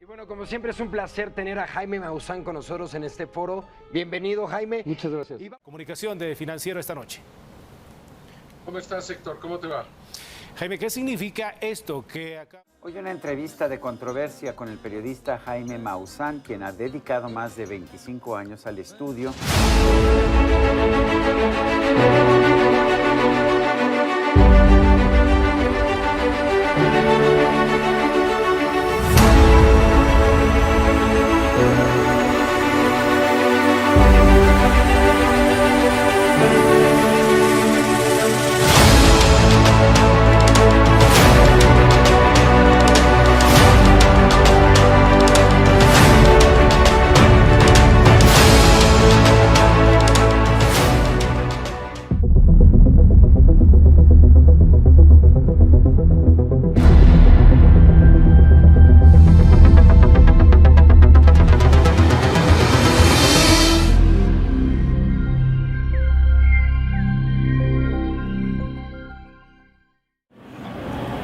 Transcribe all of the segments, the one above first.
Bueno, como siempre es un placer tener a Heymi Mausan con nosotros en este foro. Bienvenido, Jaime. Muchas gracias. Comunicación de Financiero esta noche. ¿Cómo estás, Héctor? ¿Cómo te va? Jaime, ¿qué significa esto que acá? Hoy una entrevista de controversia con el periodista Heymi Mausan, quien ha dedicado más de 25 años al estudio.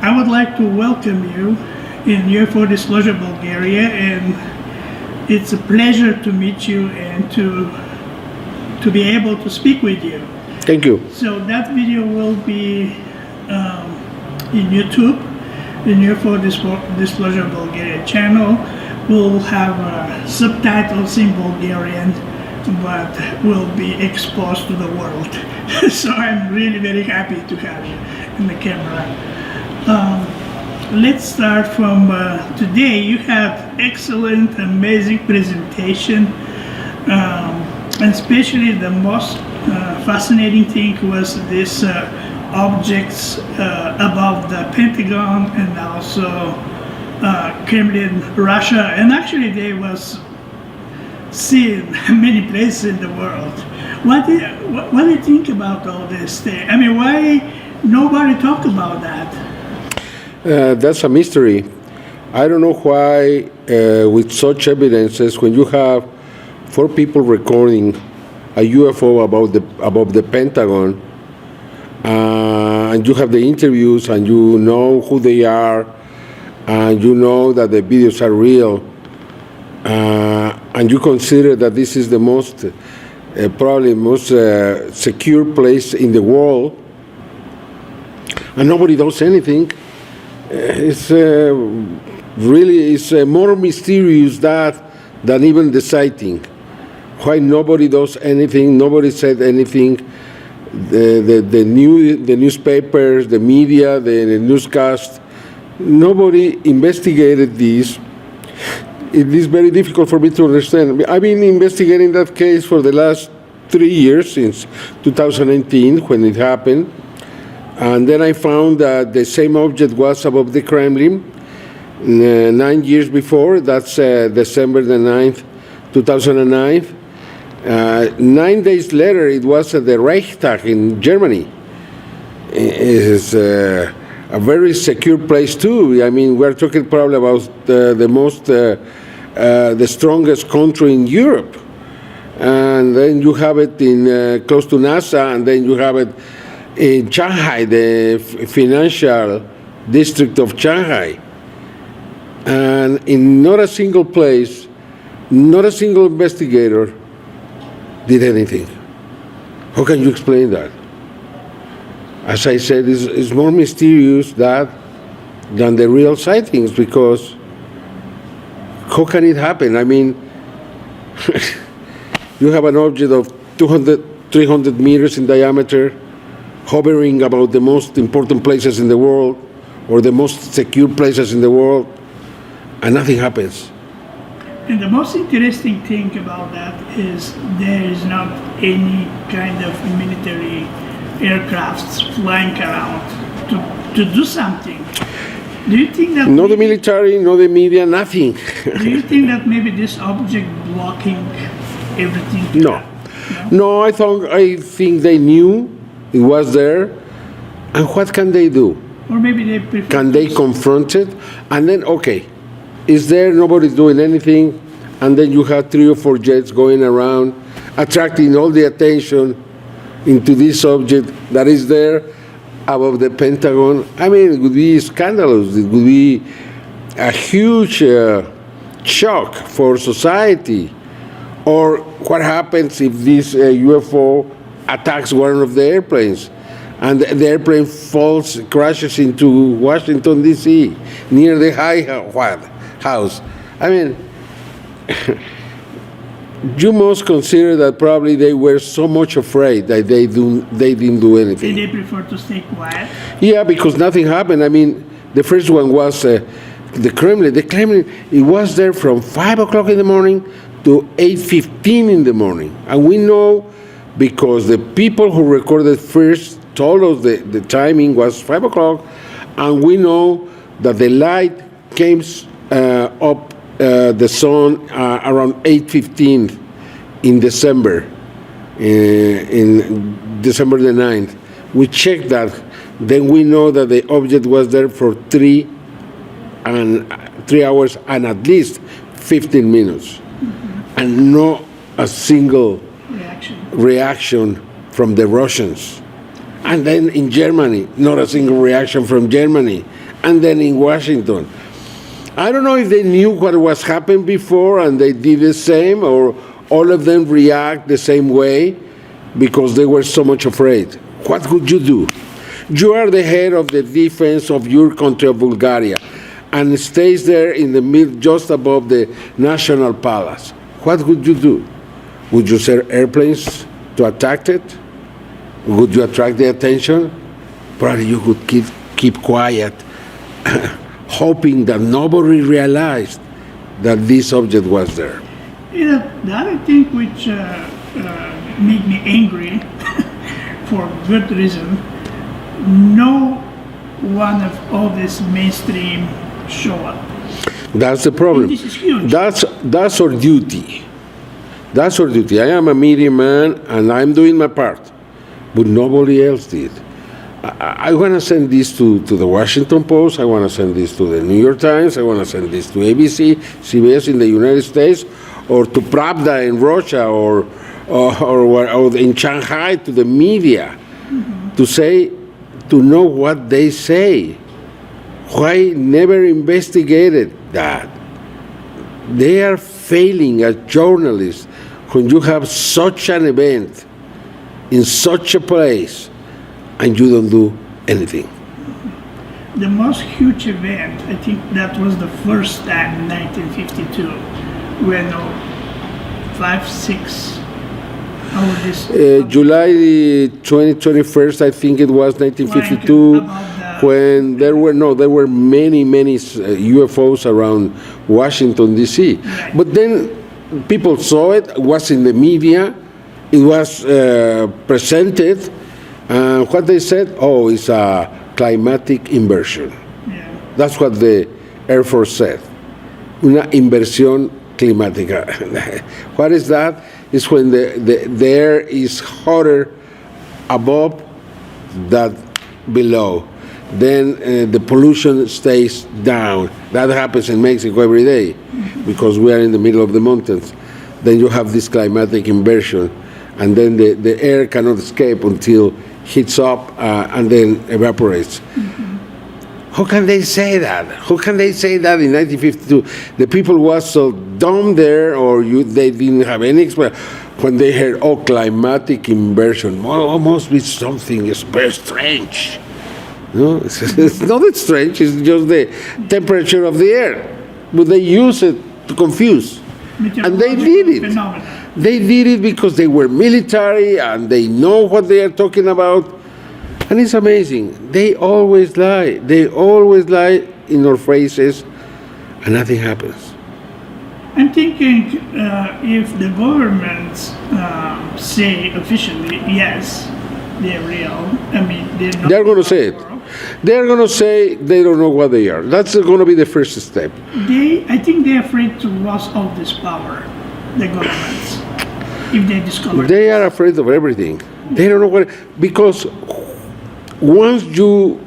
I would like to welcome you in UFO Disclosure Bulgaria, and it's a pleasure to meet you and to be able to speak with you. Thank you. So that video will be in YouTube, the UFO Disclosure Bulgaria channel. Will have subtitles in Bulgarian, but will be exposed to the world. So I'm really very happy to have you in the camera. Let's start from today. You have excellent, amazing presentation, and especially the most fascinating thing was this objects above the Pentagon and also Kremlin, Russia, and actually they was seen many places in the world. What do you think about all this thing? I mean, why nobody talk about that? That's a mystery. I don't know why, with such evidences, when you have 4 people recording a UFO above the Pentagon, and you have the interviews, and you know who they are, and you know that the videos are real, and you consider that this is the most, probably most secure place in the world, and nobody does anything. It's really more mysterious than even the sighting. Why nobody does anything? Nobody said anything. The newspapers, the media, the newscast, nobody investigated this. It is very difficult for me to understand. I've been investigating that case for the last 3 years, since 2018 when it happened. And then I found that the same object was above the Kremlin 9 years before. That's December the 9th, 2009. 9 days later, it was at the Reichstag in Germany. It's a very secure place too. I mean, we're talking probably about the strongest country in Europe. And then you have it in close to NASA, and then you have it in Shanghai, the financial district of Shanghai. And in not a single place, not a single investigator did anything. How can you explain that? As I said, it's more mysterious than the real sightings, because how can it happen? I mean, you have an object of 300 meters in diameter, hovering about the most important places in the world, or the most secure places in the world, and nothing happens. And the most interesting thing about that is there is not any kind of military aircrafts flying around to do something. Do you think that... No the military, no the media, nothing. Do you think that maybe this object blocking everything? No, I think they knew it was there, and what can they do? Or maybe they prefer... Can they confront it? And then, okay, is there, nobody's doing anything, and then you have 3 or 4 jets going around, attracting all the attention into this object that is there above the Pentagon. I mean, it would be scandalous. It would be a huge shock for society. Or what happens if this UFO attacks one of the airplanes and the airplane crashes into Washington, D.C., near the House? I mean, you must consider that probably they were so much afraid that they didn't do anything. Did they prefer to stay quiet? Yeah, because nothing happened. I mean, the first one was the Kremlin. The Kremlin, it was there from 5 o'clock in the morning to 8:15 in the morning. And we know, because the people who recorded first told us the timing was 5 o'clock, and we know that the light came up the sun around 8:15 in December, in December the 9th. We checked that. Then we know that the object was there for 3 hours and at least 15 minutes. And not a single reaction from the Russians. And then in Germany, not a single reaction from Germany. And then in Washington. I don't know if they knew what was happening before and they did the same, or all of them react the same way because they were so much afraid. What could you do? You are the head of the defense of your country, of Bulgaria, and it stays there in the middle, just above the National Palace. What would you do? Would you send airplanes to attack it? Would you attract the attention? Probably you could keep quiet, hoping that nobody realized that this object was there. Yeah, the other thing which made me angry, for good reason, no one of all this mainstream show up. That's the problem. This is huge. That's our duty. That's our duty. I am a media man and I'm doing my part, but nobody else did. I want to send this to the Washington Post. I want to send this to the New York Times. I want to send this to ABC, CBS in the United States, or to Pravda in Russia, or in Shanghai, to the media, to know what they say. Why never investigated that? They are failing as journalists when you have such an event in such a place and you don't do anything. The most huge event, I think that was the first time in 1952 when 5-6 July 21st, I think it was 1952, when there were many UFOs around Washington, D.C. Right. But then people saw it, it was in the media, it was presented, and what they said, oh, it's a climatic inversion. Yeah. That's what the Air Force said. Una inversión climática. What is that? It's when the air is hotter above than below. Then the pollution stays down. That happens in Mexico every day because we are in the middle of the mountains. Then you have this climatic inversion, and then the air cannot escape until heats up and then evaporates. How can they say that? How can they say that in 1952? The people were so dumb there, or they didn't have any experience. When they heard, oh, climatic inversion, well, must be something very strange. No, it's not that strange, it's just the temperature of the air. But they use it to confuse. And they did it. Phenomenon. They did it because they were military and they know what they are talking about. And it's amazing. They always lie. They always lie in our faces, and nothing happens. I'm thinking if the governments say officially, yes, they're real. I mean, They're going to say it. They're going to say they don't know what they are. That's going to be the first step. I think they're afraid to lose all this power, the governments, if they discover. They are afraid of everything. They don't know what, because once you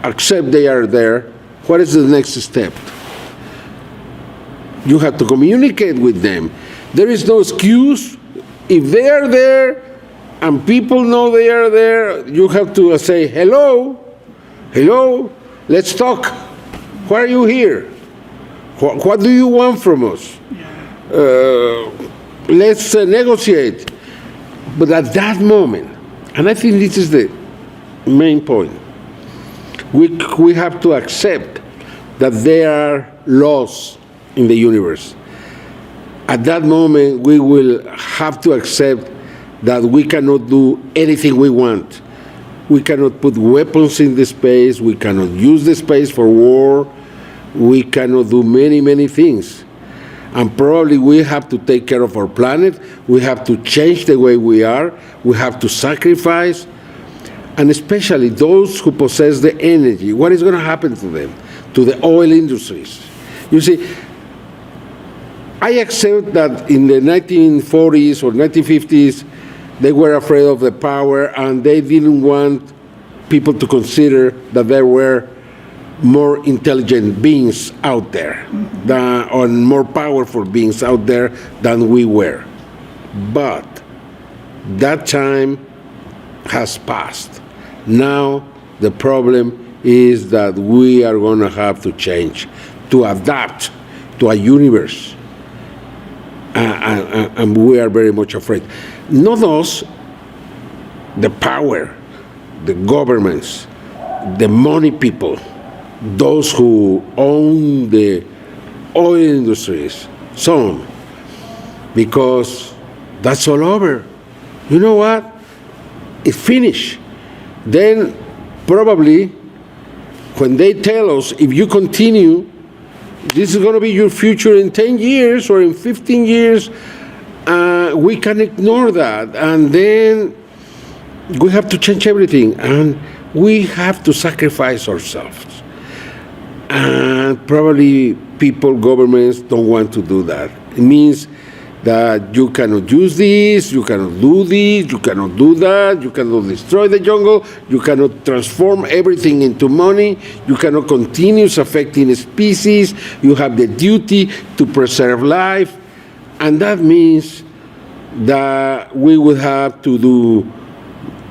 accept they are there, what is the next step? You have to communicate with them. There is no excuse. If they are there and people know they are there, you have to say, hello, let's talk. Why are you here? What do you want from us? Let's negotiate. But at that moment, and I think this is the main point, we have to accept that there are laws in the universe. At that moment, we will have to accept that we cannot do anything we want. We cannot put weapons in the space. We cannot use the space for war. We cannot do many, many things. And probably we have to take care of our planet. We have to change the way we are. We have to sacrifice. And especially those who possess the energy, what is going to happen to them? To the oil industries. You see, I accept that in the 1940s or 1950s, they were afraid of the power and they didn't want people to consider that there were more intelligent beings out there, or more powerful beings out there than we were. But that time has passed. Now the problem is that we are going to have to change, to adapt to a universe. And we are very much afraid. Not us, the power, the governments, the money people, those who own the oil industries, some, because that's all over. You know what? It's finished. Then probably when they tell us, if you continue, this is going to be your future in 10 years or in 15 years, we can ignore that. And then we have to change everything. And we have to sacrifice ourselves. And probably people, governments don't want to do that. It means that you cannot use this, you cannot do this, you cannot do that, you cannot destroy the jungle, you cannot transform everything into money, you cannot continue affecting species, you have the duty to preserve life, and that means that we would have to do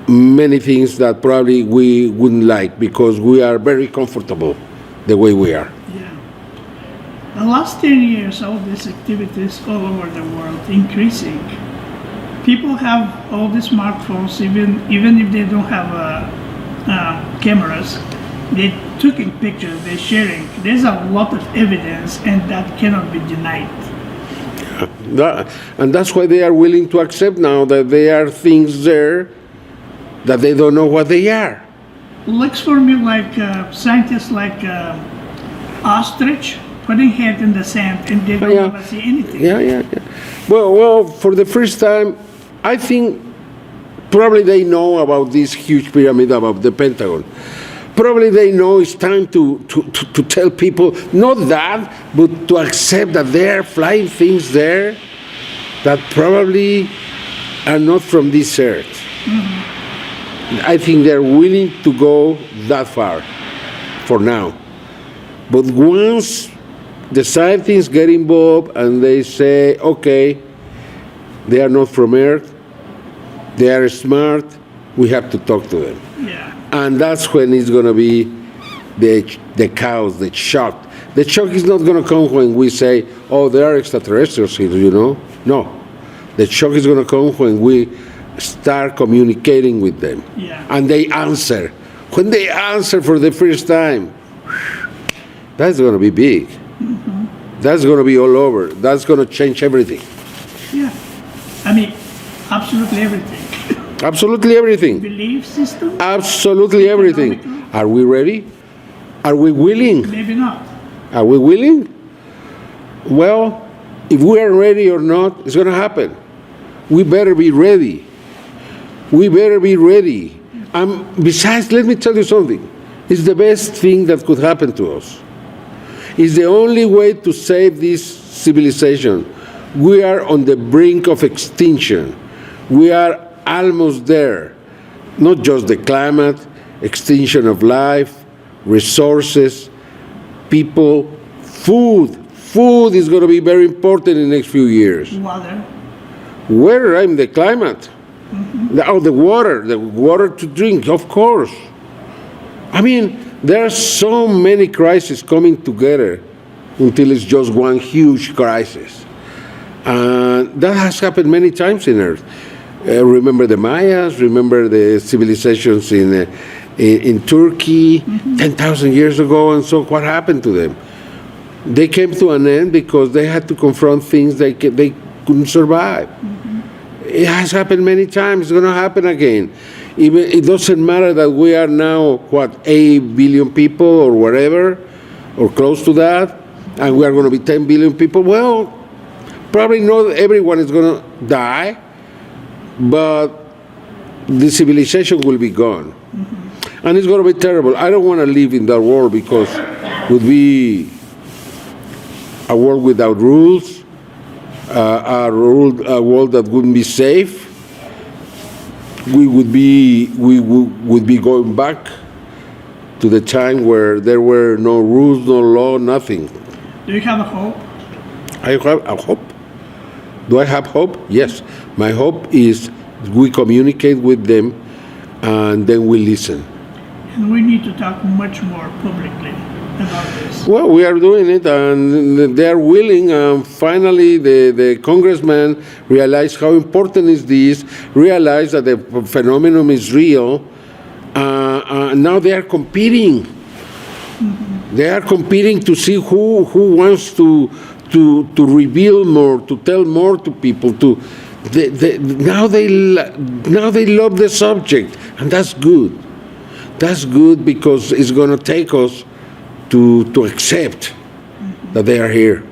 many things that probably we wouldn't like because we are very comfortable the way we are. The last 10 years, all these activities all over the world increasing. People have all the smartphones, even if they don't have cameras. They're taking pictures, they're sharing. There's a lot of evidence, and that cannot be denied. And that's why they are willing to accept now that there are things there that they don't know what they are. Looks for me like scientists like ostrich, putting head in the sand and they don't ever see anything. Yeah. Well, for the first time, I think probably they know about this huge pyramid above the Pentagon. Probably they know it's time to tell people, not that, but to accept that there are flying things there that probably are not from this earth. I think they're willing to go that far for now. But once the scientists get involved and they say, okay, they are not from Earth, they are smart, we have to talk to them. Yeah. And that's when it's going to be the chaos, the shock. The shock is not going to come when we say, oh, there are extraterrestrials here, you know. No. The shock is going to come when we start communicating with them. Yeah. And they answer. When they answer for the first time, that's going to be big. That's going to be all over. That's going to change everything. Yeah. I mean, absolutely everything. Absolutely everything. Belief system? Absolutely everything. Are we ready? Are we willing? Maybe not. Are we willing? Well, if we are ready or not, it's going to happen. We better be ready. We better be ready. Besides, let me tell you something. It's the best thing that could happen to us. It's the only way to save this civilization. We are on the brink of extinction. We are almost there. Not just the climate, extinction of life, resources, people, food. Food is going to be very important in the next few years. Water. Where? I mean, the climate. The water to drink, of course. I mean, there are so many crises coming together until it's just one huge crisis. And that has happened many times in Earth. Remember the Mayas, remember the civilizations in Turkey 10,000 years ago, and so what happened to them? They came to an end because they had to confront things they couldn't survive. It has happened many times. It's going to happen again. Even it doesn't matter that we are now 8 billion people or whatever, or close to that, and we are going to be 10 billion people. Well, probably not everyone is going to die, but the civilization will be gone, and it's going to be terrible. I don't want to live in that world because it would be a world without rules, a world that wouldn't be safe. We would be going back to the time where there were no rules, no law, nothing. Do you have a hope? I have a hope. Do I have hope? Yes. My hope is we communicate with them and then we listen. And we need to talk much more publicly about this. Well, we are doing it, and they are willing. Finally, the congressman realized how important is this, realized that the phenomenon is real. Now they are competing. They are competing to see who wants to reveal more, to tell more to people. Now they love the subject, and that's good. That's good because it's going to take us to accept that they are here.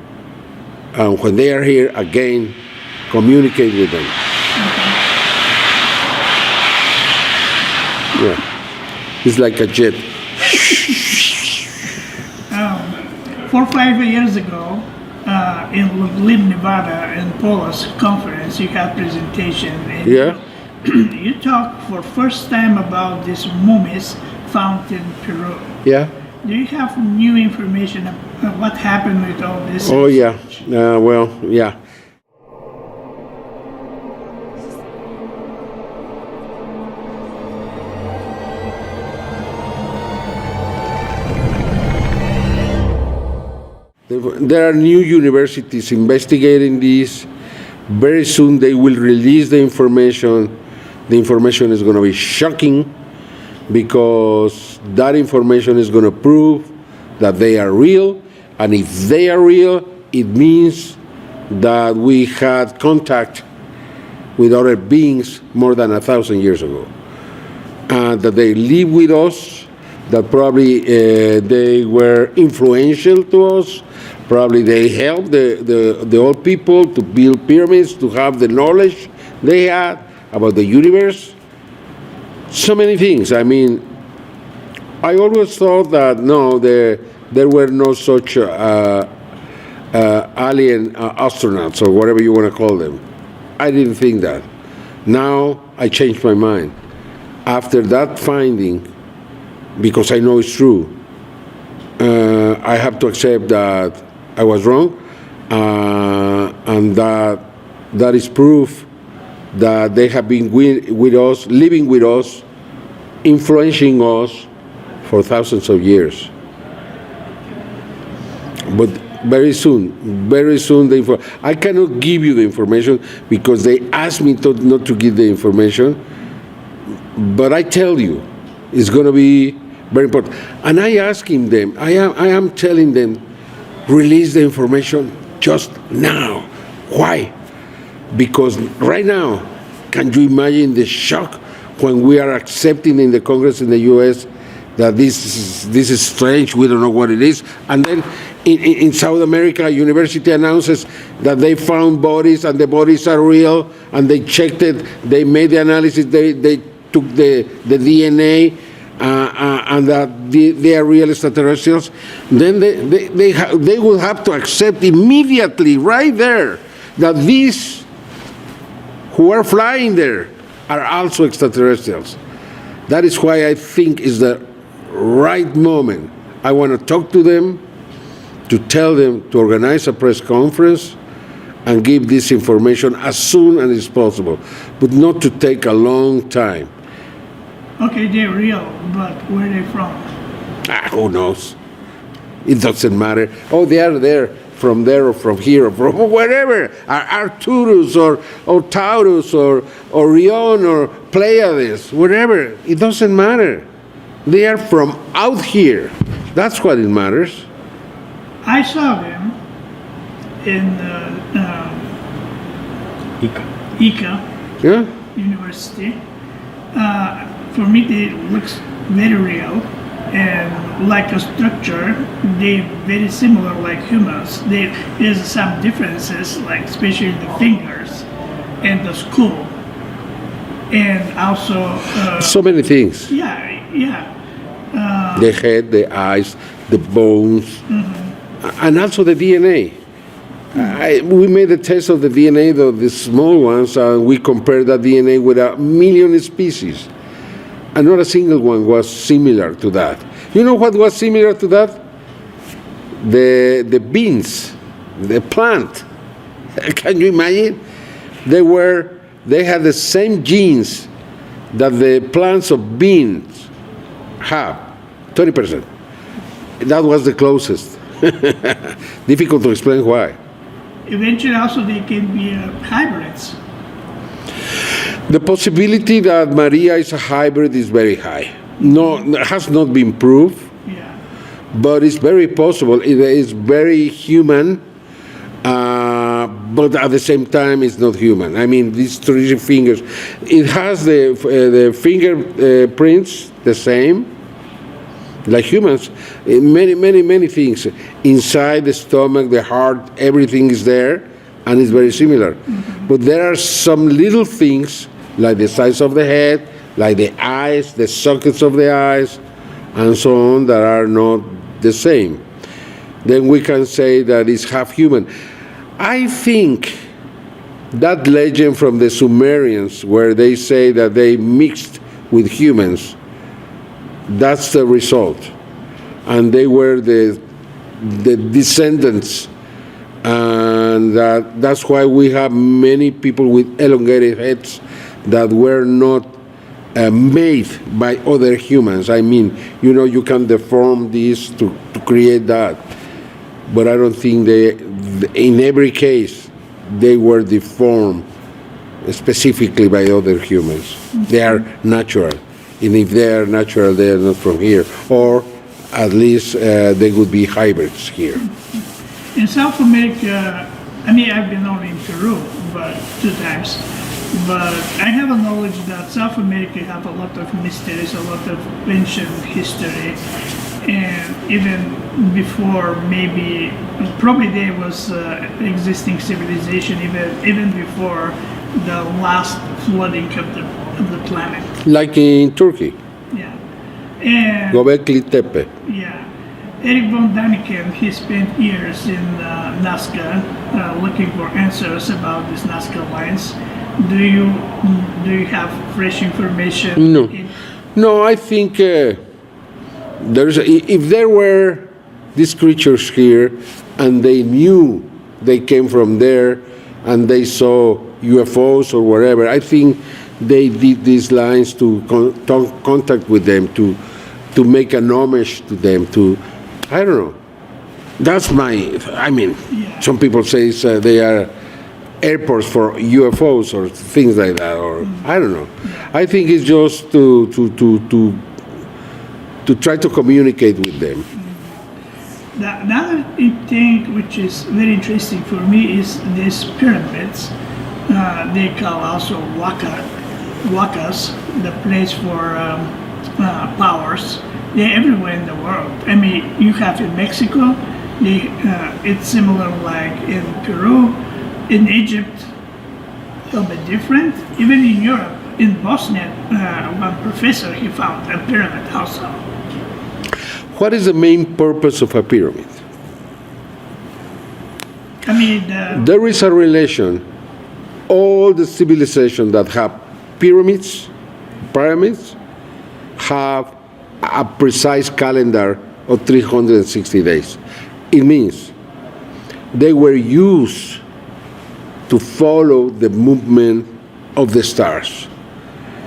And when they are here, again, communicate with them. Yeah. It's like a jet. 4 or 5 years ago, in Lib, Nevada, in Paula's conference, you had presentation. And Yeah. You talked for first time about these mummies found in Peru. Yeah. Do you have new information about what happened with all this? Oh, yeah. Well, yeah. There are new universities investigating this. Very soon they will release the information. The information is going to be shocking because that information is going to prove that they are real. And if they are real, it means that we had contact with other beings more than 1,000 years ago. And that they live with us, that probably they were influential to us. Probably they helped the old people to build pyramids, to have the knowledge they had about the universe. So many things. I mean, I always thought that no, there were no such alien astronauts or whatever you want to call them. I didn't think that. Now I changed my mind. After that finding, because I know it's true, I have to accept that I was wrong, and that is proof that they have been with us, living with us, influencing us for thousands of years. But very soon, I cannot give you the information because they asked me not to give the information, but I tell you, it's going to be very important. And I asking them, I am telling them, release the information just now. Why? Because right now, can you imagine the shock when we are accepting in the Congress in the U.S. that this is strange, we don't know what it is, and then in South America, a university announces that they found bodies and the bodies are real, and they checked it, they made the analysis, they took the DNA, and that they are real extraterrestrials, then they will have to accept immediately, right there, that these who are flying there are also extraterrestrials. That is why I think is the right moment. I want to talk to them, to tell them to organize a press conference and give this information as soon as possible, but not to take a long time. Okay, they're real, but where are they from? Who knows? It doesn't matter. Oh, they are there from here, or from wherever. Arcturus or Taurus or Orion or Pleiades, wherever. It doesn't matter. They are from out here. That's what it matters. I saw them in Ica Yeah? University. For me, it looks very real and like a structure. They're very similar like humans. There's some differences, like especially the fingers and the skull, and also So many things. yeah. The head, the eyes, the bones, and also the DNA. We made a test of the DNA, the small ones, and we compared that DNA with 1 million species. And not a single one was similar to that. You know what was similar to that? The beans, the plant. Can you imagine? They had the same genes that the plants of beans have, 20%. That was the closest. Difficult to explain why. Eventually, also they can be hybrids. The possibility that Maria is a hybrid is very high. No, has not been proved, Yeah. but it's very possible. It is very human, but at the same time, it's not human. I mean, these 3 fingers. It has the fingerprints the same, like humans. Many things inside the stomach, the heart, everything is there, and it's very similar. But there are some little things, like the size of the head, like the eyes, the sockets of the eyes, and so on, that are not the same. Then we can say that it's half human. I think that legend from the Sumerians, where they say that they mixed with humans, that's the result. And they were the descendants. And that's why we have many people with elongated heads that were not made by other humans. I mean, you can deform this to create that. But I don't think in every case, they were deformed specifically by other humans. They are natural. And if they are natural, they are not from here. Or at least they would be hybrids here. In South America, I mean, I've been only in Peru, but 2 times. But I have a knowledge that South America have a lot of mysteries, a lot of ancient history, and even before probably there was existing civilization even before the last flooding of the planet. Like in Turkey, Yeah, and Göbekli Tepe. yeah. Eric von Daniken, he spent years in Nazca looking for answers about these Nazca lines. Do you have fresh information? No, I think if there were these creatures here and they knew they came from there and they saw UFOs or whatever, I think they did these lines to contact with them, to make an homage to them, I don't know. That's some people say they are airports for UFOs or things like that, or I don't know. I think it's just to try to communicate with them. The other thing which is very interesting for me is these pyramids. They call also wakas, the place for powers. They're everywhere in the world. I mean, you have in Mexico, it's similar like in Peru, in Egypt, a little bit different. Even in Europe, in Bosnia, one professor, he found a pyramid also. What is the main purpose of a pyramid? I mean, there is a relation. All the civilizations that have pyramids have a precise calendar of 360 days. It means they were used to follow the movement of the stars.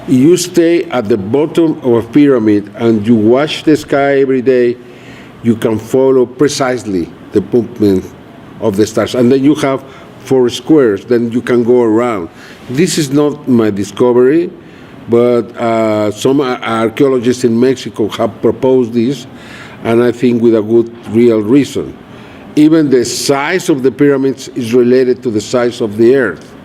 You stay at the bottom of a pyramid and you watch the sky every day, you can follow precisely the movement of the stars. And then you have 4 squares, then you can go around. This is not my discovery, but some archaeologists in Mexico have proposed this, and I think with a good real reason. Even the size of the pyramids is related to the size of the earth.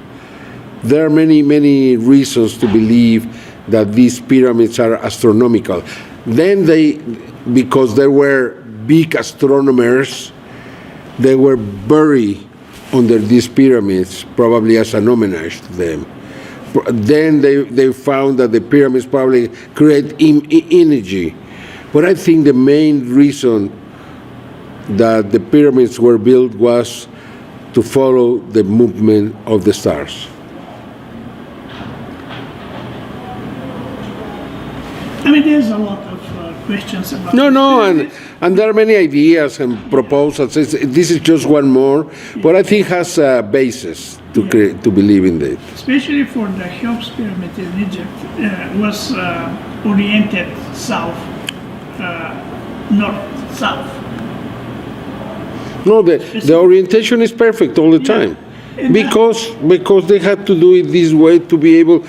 There are many, many reasons to believe that these pyramids are astronomical. Then because there were big astronomers, they were buried under these pyramids, probably as an homage to them. Then they found that the pyramids probably create energy. But I think the main reason that the pyramids were built was to follow the movement of the stars. I mean, there's a lot of questions about and there are many ideas and proposals. This is just one more, but I think has a basis to believe in it. Especially for the Cheops pyramid in Egypt, was oriented south, north-south. No, the orientation is perfect all the time, because they had to do it this way to be able.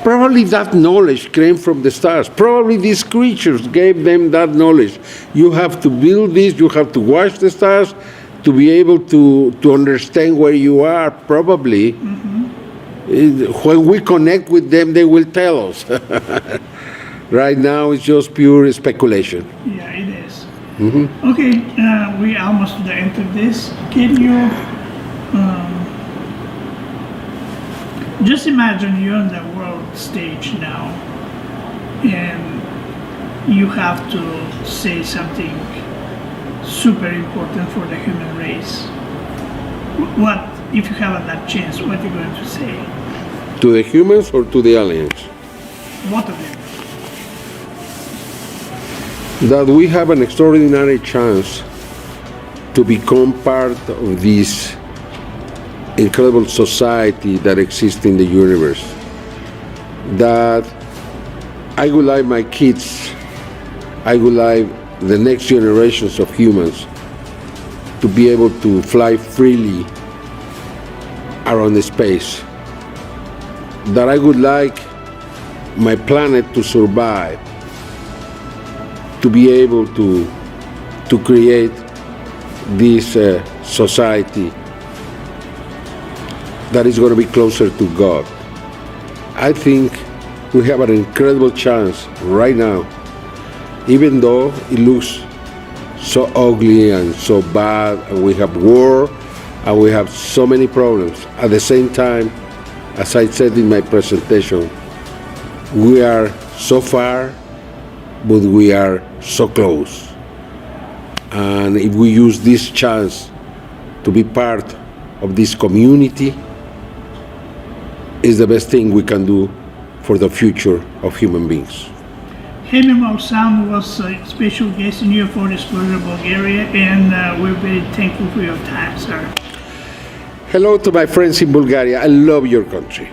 Probably that knowledge came from the stars. Probably these creatures gave them that knowledge. You have to build this. You have to watch the stars to be able to understand where you are. Probably when we connect with them, they will tell us. Right now, it's just pure speculation. Yeah, it is. Okay, we almost to the end of this. Can you just imagine you're on the world stage now, and you have to say something super important for the human race. What, if you have that chance, what are you going to say? To the humans or to the aliens? Both of them. That we have an extraordinary chance to become part of this incredible society that exists in the universe. That I would like my kids, I would like the next generations of humans to be able to fly freely around the space. That I would like my planet to survive, to be able to create this society that is going to be closer to God. I think we have an incredible chance right now, even though it looks so ugly and so bad, and we have war, and we have so many problems. At the same time, as I said in my presentation, we are so far, but we are so close. And if we use this chance to be part of this community, is the best thing we can do for the future of human beings. Heymi Mausan was a special guest in UFO Disclosure Bulgaria, and we're very thankful for your time, sir. Hello to my friends in Bulgaria. I love your country.